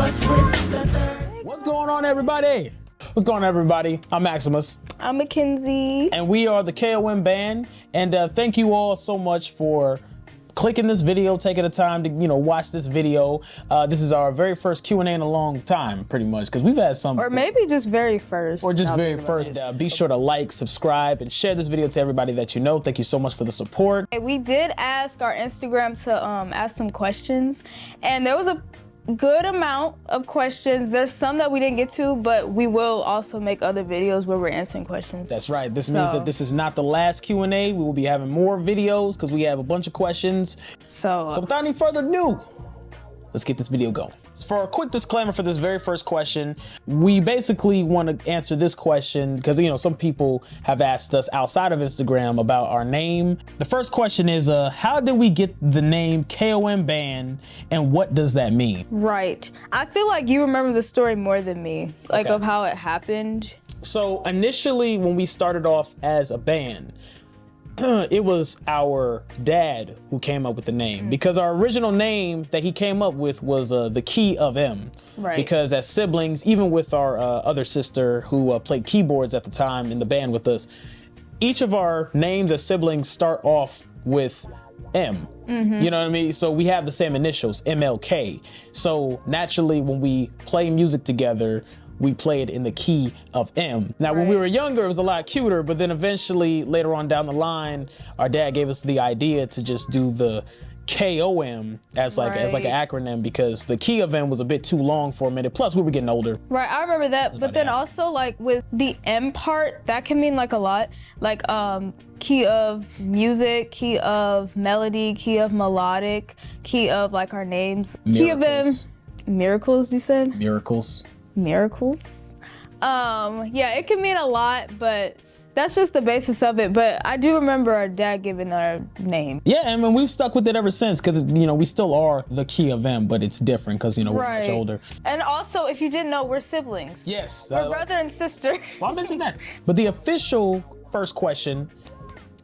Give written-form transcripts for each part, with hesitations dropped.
What's going on, everybody? What's going on, everybody? I'm Maximus. I'm Mackenzie. And we are the KOM Band. And thank you all so much for clicking this video, taking the time to, watch this video. This is our very first Q&A in a long time, pretty much, because we've had some. Or maybe just very first. Or just very first. Be sure to like, subscribe, and share this video to everybody that you know. Thank you so much for the support. We did ask our Instagram to ask some questions, and there was a good amount of questions. There's some that we didn't get to, but we will also make other videos where we're answering questions. That's right. This means that this is not the last Q&A. We will be having more videos because we have a bunch of questions. So without any further ado, let's get this video going. For a quick disclaimer for this very first question, we basically want to answer this question because, some people have asked us outside of Instagram about our name. The first question is, how did we get the name KOM Band and what does that mean? Right. I feel like you remember the story more than me, of how it happened. So initially when we started off as a band, it was our dad who came up with the name because our original name that he came up with was the Key of M. Right. Because as siblings, even with our other sister who played keyboards at the time in the band with us, each of our names as siblings start off with M. You know what I mean? So we have the same initials, MLK. So naturally, when we play music together, we played in the key of M. Now, when we were younger, it was a lot cuter, but then eventually, later on down the line, our dad gave us the idea to just do the KOM as like an acronym because the key of M was a bit too long for a minute. Plus, we were getting older. Right, I remember that. But then also, with the M part, that can mean a lot. Key of music, key of melody, key of melodic, key of our names. Miracles. Key of M. Miracles, you said? Miracles. Yeah, it can mean a lot, but that's just the basis of it. But I do remember our dad giving our name. Yeah, and we've stuck with it ever since because, we still are the Key of M, but it's different because, we're much older. And also, if you didn't know, we're siblings. Yes. We're brother and sister. Well, I mentioned that. But the official first question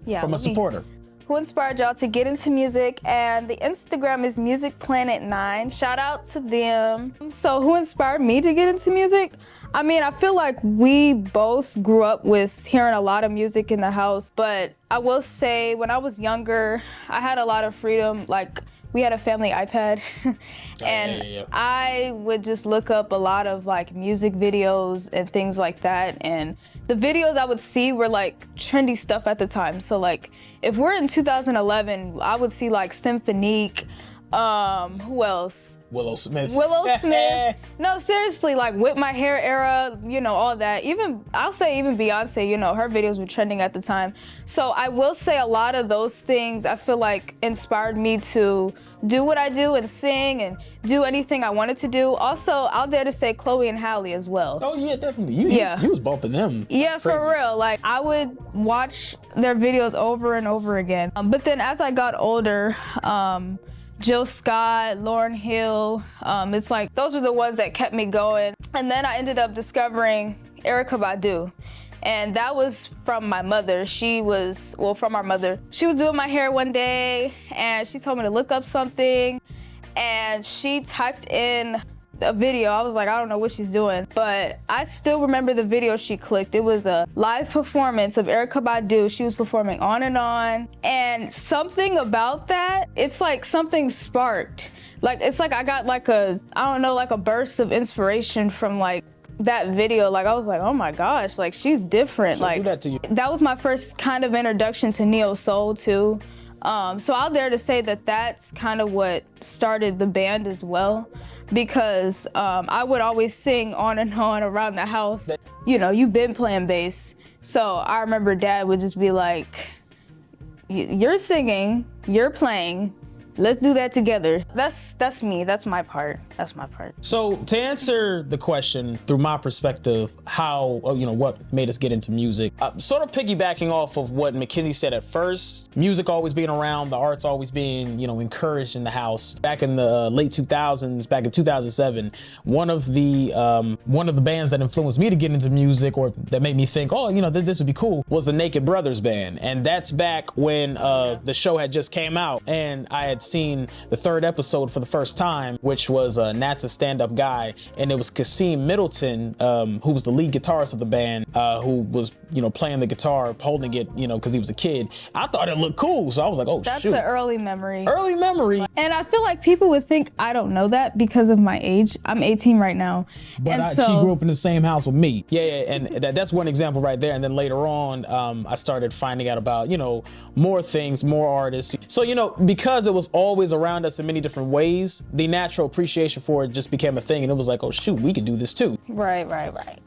from a supporter. Who inspired y'all to get into music? And the Instagram is MusicPlanet9. Shout out to them. So who inspired me to get into music? I mean, I feel like we both grew up with hearing a lot of music in the house, but I will say when I was younger, I had a lot of freedom. We had a family iPad and I would just look up a lot of music videos and things like that. And the videos I would see were trendy stuff at the time. So if we're in 2011, I would see Symphonique, who else? Willow Smith. No, seriously, Whip My Hair era, all that. I'll say even Beyonce, her videos were trending at the time. So I will say a lot of those things I feel inspired me to do what I do and sing and do anything I wanted to do. Also, I'll dare to say Chloe and Halle as well. Oh yeah, definitely. You was bumping them. Yeah, for real. I would watch their videos over and over again. But then as I got older, Jill Scott, Lauryn Hill, it's those were the ones that kept me going. And then I ended up discovering Erykah Badu. And that was from my mother. From our mother. She was doing my hair one day and she told me to look up something and she typed in a video. I was I don't know what she's doing, but I still remember the video she clicked. It was a live performance of Erykah Badu. She was performing On and On, and something about that, it's something sparked. It's I got a burst of inspiration from that video. I was oh my gosh, she's different. She'll do that to you. That was my first kind of introduction to neo soul too. So I'll dare to say that that's kind of what started the band as well, because I would always sing On and On around the house. You've been playing bass. So I remember Dad would just be you're singing, you're playing, let's do that together. That's me, that's my part. So to answer the question through my perspective, how, what made us get into music, sort of piggybacking off of what Mackenzie said at first, music always being around, the arts always being, encouraged in the house. Back in the late 2000s, back in 2007, one of the bands that influenced me to get into music, or that made me think, this would be cool, was the Naked Brothers band. And that's back when the show had just came out, and I had had seen the 3rd episode for the first time, which was Nat's a Stand-Up Guy, and it was Kasim Middleton, who was the lead guitarist of the band, who was, playing the guitar, holding it, because he was a kid. I thought it looked cool, so I was like, oh, That's shoot. an early memory. Early memory. And I feel like people would think I don't know that because of my age. I'm 18 right now. But she grew up in the same house with me. Yeah, and that's one example right there. And then later on, I started finding out about, more things, more artists. So, because it was always around us in many different ways, the natural appreciation for it just became a thing. And it was like, oh, shoot, we could do this too. Right.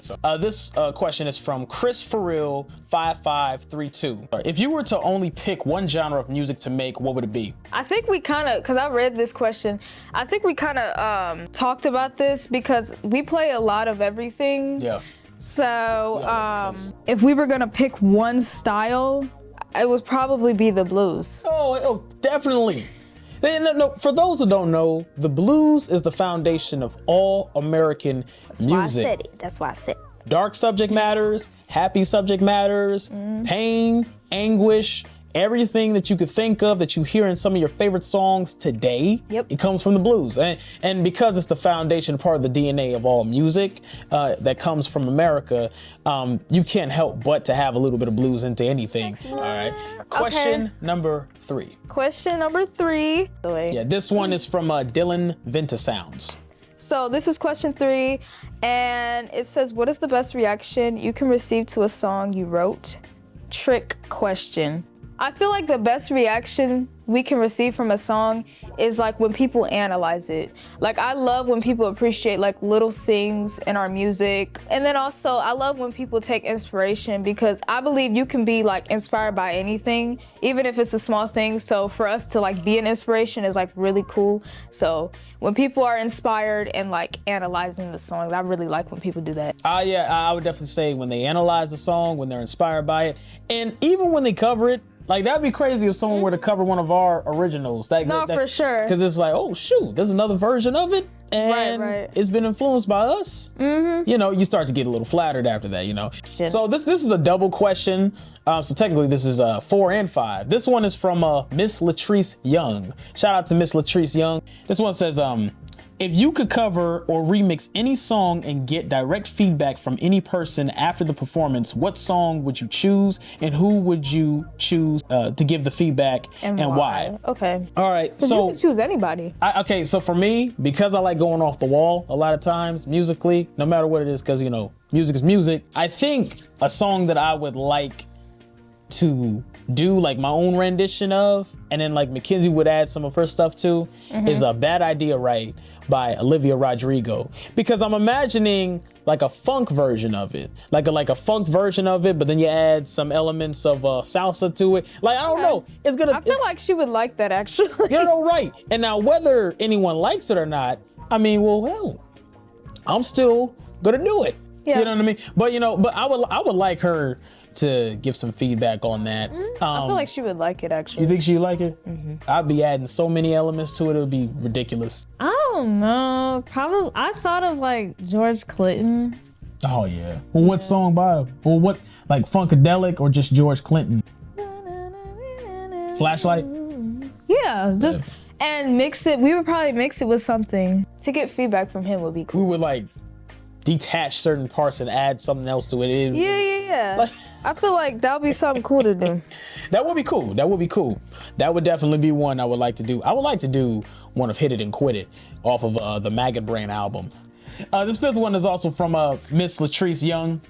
So this question is from Chris Farrell 5532. If you were to only pick one genre of music to make, what would it be? I think we kind of, because I read this question, I think we kind of talked about this because we play a lot of everything. Yeah. So if we were going to pick one style, it would probably be the blues. Oh, definitely. No, for those who don't know, the blues is the foundation of all American music. That's why I said it. Dark subject matters, happy subject matters, pain, anguish, everything that you could think of that you hear in some of your favorite songs today, it comes from the blues. And because it's the foundation, part of the DNA of all music that comes from America, you can't help but to have a little bit of blues into anything. All right. Question number 3. Question number 3. Yeah, this one is from Dylan Ventasounds. So this is question 3, and it says, what is the best reaction you can receive to a song you wrote? Trick question. I feel like the best reaction we can receive from a song is like when people analyze it. Like I love when people appreciate like little things in our music. And then also I love when people take inspiration because I believe you can be like inspired by anything, even if it's a small thing. So for us to like be an inspiration is like really cool. So when people are inspired and like analyzing the songs, I really like when people do that. Yeah, I would definitely say when they analyze the song, when they're inspired by it, and even when they cover it. Like, that'd be crazy if someone were to cover one of our originals. For sure. Because it's like, oh, shoot, there's another version of it. And it's been influenced by us. Mm-hmm. You start to get a little flattered after that, Shit. So this is a double question. So technically, this is 4 and 5. This one is from Miss Latrice Young. Shout out to Miss Latrice Young. This one says, if you could cover or remix any song and get direct feedback from any person after the performance, what song would you choose and who would you choose to give the feedback and why? Okay. All right. So you can choose anybody. Okay. So for me, because I like going off the wall a lot of times musically, no matter what it is, because, music is music. I think a song that I would like to do like my own rendition of, and then like Mackenzie would add some of her stuff too, is a Bad Idea Right by Olivia Rodrigo, because I'm imagining like a funk version of it, like a funk version of it, but then you add some elements of salsa to it. Like, I don't know, I feel like she would like that actually. Right. And now whether anyone likes it or not, I mean, well, hell, I'm still gonna do it. Yeah. You know what I mean? But I would like her to give some feedback on that. I feel like she would like it actually. You think she'd like it? Mm-hmm. I'd be adding so many elements to it, it would be ridiculous. I don't know. Probably, I thought of like George Clinton. Oh yeah. Well, what song by him? Well, what, like Funkadelic or just George Clinton? Flashlight? Yeah, just and mix it. We would probably mix it with something. To get feedback from him would be cool. We would like detach certain parts and add something else to it. Yeah. I feel like that would be something cool to do. That would be cool. That would definitely be one I would like to do. I would like to do one of Hit It and Quit It off of the Maggot Brain album. This 5th one is also from Miss Latrice Young.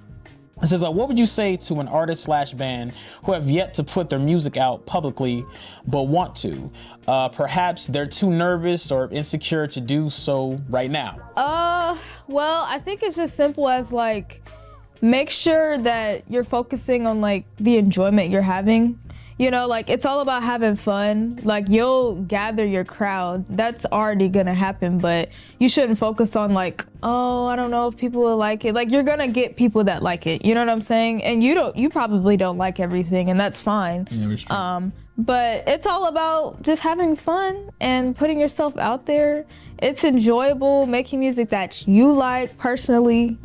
It says, what would you say to an artist / band who have yet to put their music out publicly but want to? Perhaps they're too nervous or insecure to do so right now. Well, I think it's just simple as like, make sure that you're focusing on like the enjoyment you're having. Like it's all about having fun. Like you'll gather your crowd. That's already gonna happen, but you shouldn't focus on like, oh, I don't know if people will like it. Like you're gonna get people that like it. You know what I'm saying? And you probably don't like everything, and that's fine. Yeah, it's true. But it's all about just having fun and putting yourself out there. It's enjoyable, making music that you like personally,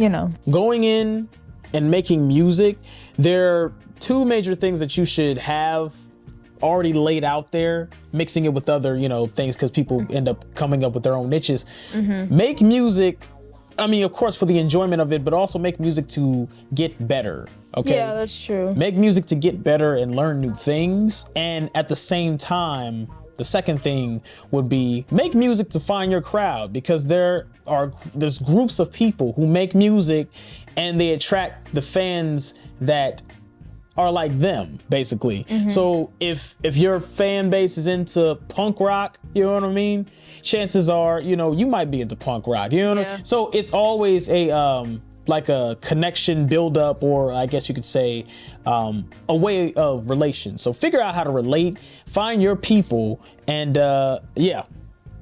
Going in and making music, there are 2 major things that you should have already laid out there, mixing it with other, things, because people end up coming up with their own niches. Make music, I mean, of course, for the enjoyment of it, but also make music to get better. Okay. Yeah, that's true. Make music to get better and learn new things. And at the same time, the second thing would be make music to find your crowd, because there's groups of people who make music and they attract the fans that are like them, basically. So if your fan base is into punk rock, you know what I mean? Chances are, you might be into punk rock, you know what I mean? So it's always like a connection build up, or I guess you could say a way of relation. So figure out how to relate, find your people, and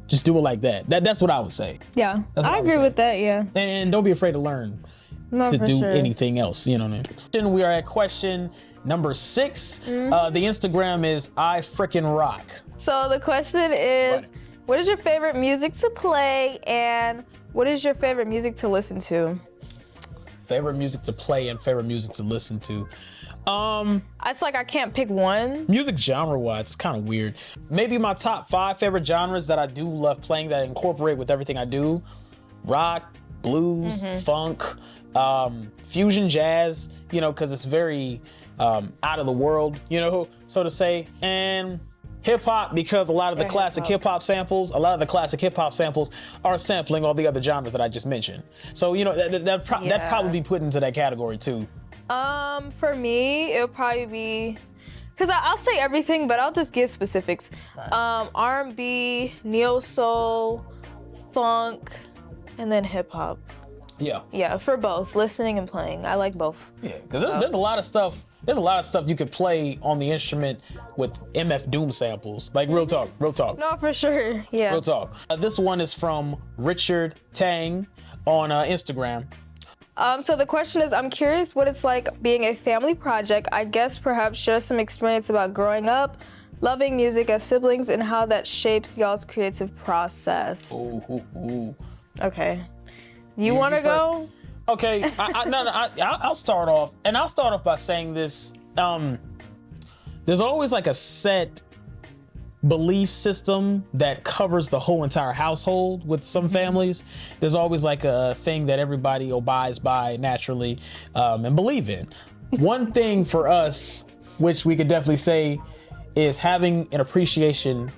just do it like that. That's what I would say. Yeah, I agree with that, yeah. And don't be afraid to learn to do anything else, you know what I mean? Then we are at question number 6. The Instagram is I Frickin' Rock. So the question is, what is your favorite music to play, and what is your favorite music to listen to? Favorite music to play and favorite music to listen to. It's like I can't pick one. Music genre-wise, it's kind of weird. Maybe my top 5 favorite genres that I do love playing that incorporate with everything I do: rock, blues, funk, fusion jazz, because it's very out of the world, so to say, and hip hop, because a lot of the classic hip hop samples are sampling all the other genres that I just mentioned. So, that probably be put into that category too. For me, it'll probably be, because I'll say everything, but I'll just give specifics. R&B, neo soul, funk, and then hip hop. Yeah, for both listening and playing. I like both. Yeah, because there's a lot of stuff. There's a lot of stuff you could play on the instrument with MF Doom samples. Like, real talk. No, for sure. Yeah. Real talk. This one is from Richard Tang on Instagram. So the question is, I'm curious what it's like being a family project. I guess perhaps share some experience about growing up, loving music as siblings, and how that shapes y'all's creative process. Ooh. Okay. You want to go? Okay, I'll start off, and I'll start off by saying this. There's always like a set belief system that covers the whole entire household with some families. There's always like a thing that everybody abides by naturally and believe in. One thing for us, which we could definitely say, is having an appreciation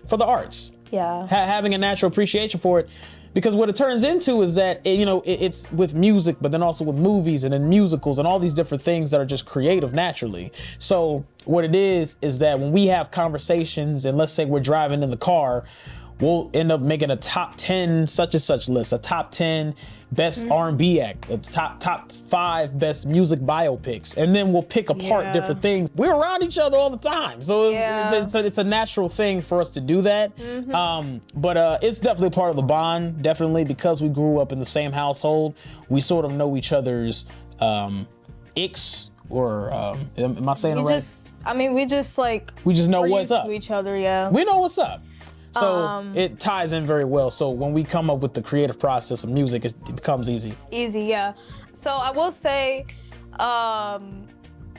for the arts. Yeah. Having a natural appreciation for it. Because what it turns into is that, it's with music, but then also with movies and then musicals and all these different things that are just creative naturally. So what it is that when we have conversations, and let's say we're driving in the car, we'll end up making a top 10 such and such list, a top 10 best R&B act, a top 5 best music biopics, and then we'll pick apart different things. We're around each other all the time, so it's a natural thing for us to do that. But it's definitely part of the bond, definitely, because we grew up in the same household. We sort of know each other's icks, or am I saying it right? We just know what's up to each other. Yeah, we know what's up. So it ties in very well. So when we come up with the creative process of music, it becomes easy. Easy, yeah. So I will say,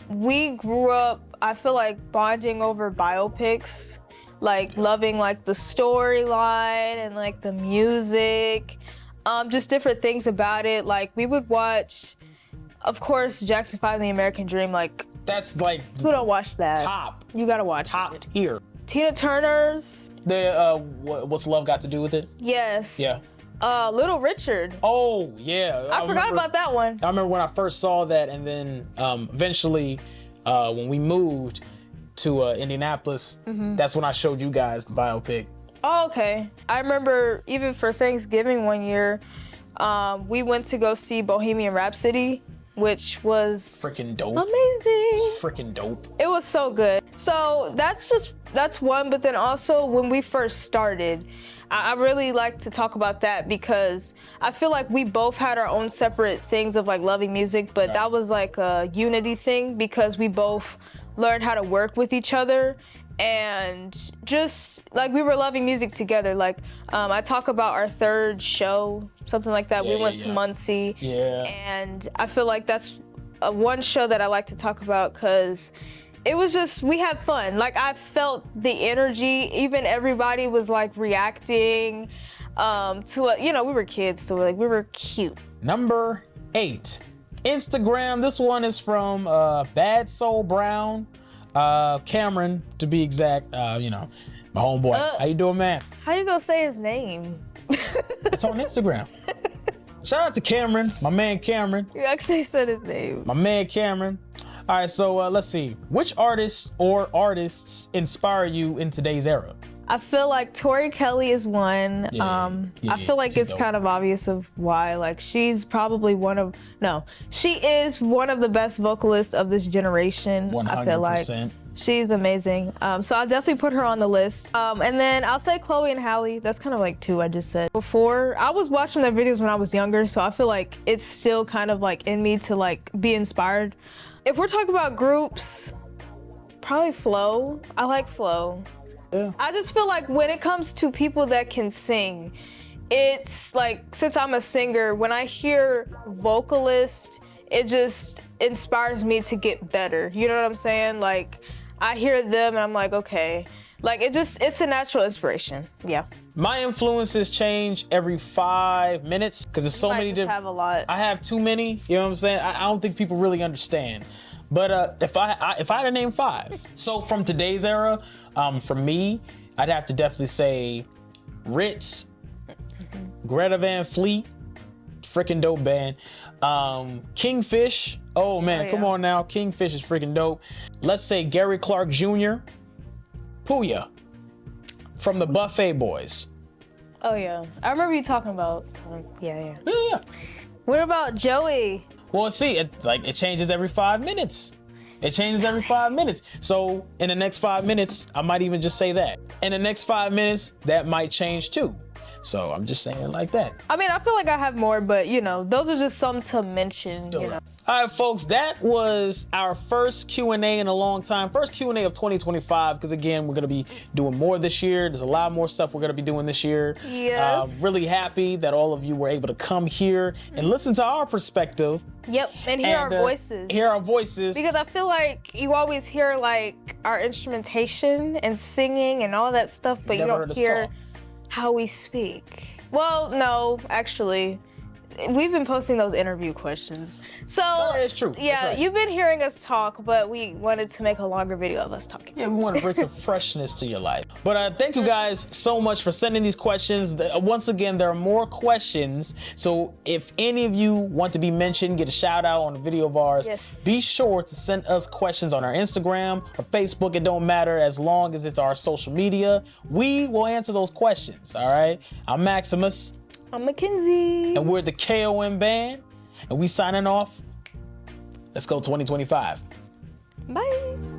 we grew up, I feel like, bonding over biopics, like loving like the storyline and like the music, just different things about it. Like we would watch, of course, Jackson 5 and the American Dream. Like that's like, who don't watch that? Top. You gotta watch top it. tier. Tina Turner's. What's Love Got to Do with It? Yes. Yeah. Little Richard. Oh, yeah. I forgot about that one. I remember when I first saw that, and then eventually when we moved to Indianapolis, that's when I showed you guys the biopic. Oh, okay. I remember even for Thanksgiving one year, we went to go see Bohemian Rhapsody, which was freaking dope. Amazing. Freaking dope. It was so good. So that's one, but then also when we first started, I really like to talk about that because I feel like we both had our own separate things of like loving music, but that was like a unity thing because we both learned how to work with each other and just like we were loving music together. Like I talk about our third show, something like that. We went to Muncie. Yeah. And I feel like that's one show that I like to talk about because it was just, we had fun. Like, I felt the energy. Even everybody was like reacting to it. You know, we were kids, so like we were cute. Number 8, Instagram. This one is from Bad Soul Brown, Cameron to be exact. You know, my homeboy. How you doing, man? How you gonna say his name? It's on Instagram. Shout out to Cameron, my man Cameron. You actually said his name. My man Cameron. All right, so let's see. Which artists or artists inspire you in today's era? I feel like Tori Kelly is one. Yeah, I feel like it's dope. kind of obvious of why. Like, she's probably she is one of the best vocalists of this generation. 100%. I feel like she's amazing. So I'll definitely put her on the list. And then I'll say Chloe and Halle. That's kind of like 2 I just said. Before, I was watching their videos when I was younger, so I feel like it's still kind of like in me to like be inspired. If we're talking about groups, probably Flo. I like Flo. Yeah. I just feel like when it comes to people that can sing, it's like, since I'm a singer, when I hear vocalist, it just inspires me to get better. You know what I'm saying? Like, I hear them and I'm like, okay. Like, it's a natural inspiration. Yeah. My influences change every 5 minutes because there's so many different. Have a lot. I have too many. You know what I'm saying? I don't think people really understand. But if I had to name 5, so from today's era, for me, I'd have to definitely say Ritz, Greta Van Fleet, freaking dope band. Kingfish. Oh man, come on now. Kingfish is freaking dope. Let's say Gary Clark Jr. Puya from the Buffet Boys. Oh yeah, I remember you talking about. Yeah. Yeah. What about Joey? Well, see, it changes every 5 minutes. It changes every 5 minutes. So in the next 5 minutes, I might even just say that. In the next 5 minutes, that might change too. So I'm just saying it like that. I mean, I feel like I have more, but you know, those are just some to mention. You know. All right, folks, that was our first Q&A in a long time. First Q&A of 2025, because again, we're gonna be doing more this year. There's a lot more stuff we're gonna be doing this year. Yes. Really happy that all of you were able to come here and listen to our perspective. Yep, and hear our voices. Hear our voices. Because I feel like you always hear like our instrumentation and singing and all that stuff, but you don't hear how we speak. Well, no, actually. We've been posting those interview questions. So, no, it's true. Yeah, right. You've been hearing us talk, but we wanted to make a longer video of us talking. Yeah, we want to bring some freshness to your life. But thank you guys so much for sending these questions. Once again, there are more questions. So if any of you want to be mentioned, get a shout out on a video of ours, be sure to send us questions on our Instagram or Facebook. It don't matter as long as it's our social media. We will answer those questions, all right? I'm Maximus. I'm Mackenzie. And we're the KOM Band. And we signing off. Let's go 2025. Bye.